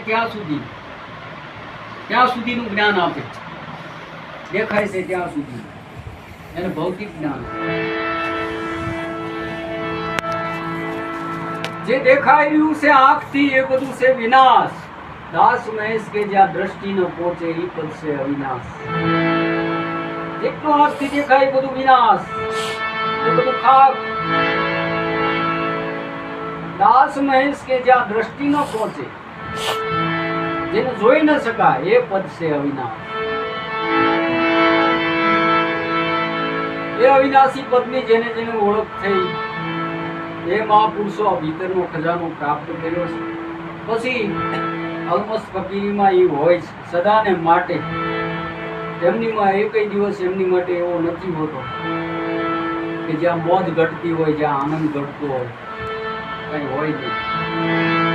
ત્યાં સુધીનું જ્ઞાન આપે. દેખાય છે ત્યાં સુધી એને ભૌતિક જ્ઞાન. જે દેખાઈ રહ્યું છે આંખથી એ બધું છે વિનાશ. દાસ મહેશ કે જ્યાં દ્રષ્ટિ ન પહોંચે એ પદ છે અવિનાશ. જેટલું આંખથી દેખાય બધું વિનાશ, એ બધું ખાક. દાસ મહેશ કે જ્યાં દ્રષ્ટિ ન પહોંચે, જેને જોઈ ન શકાય, એ પદ છે અવિનાશ. એ અવિનાશી પદની જેને જેને ઓળખ થઈ, એ મહાપુરુષો ભીતરનો ખજાનો પ્રાપ્ત કર્યો છે. પછી અલ્મસ્ત ફકીરીમાં એ હોય છે સદાને માટે. એમનીમાં એક દિવસ એમની માટે એવો નથી હોતો કે જ્યાં મોજ ઘટતી હોય, જ્યાં આનંદ ઘટતો હોય, કઈ હોય નહીં.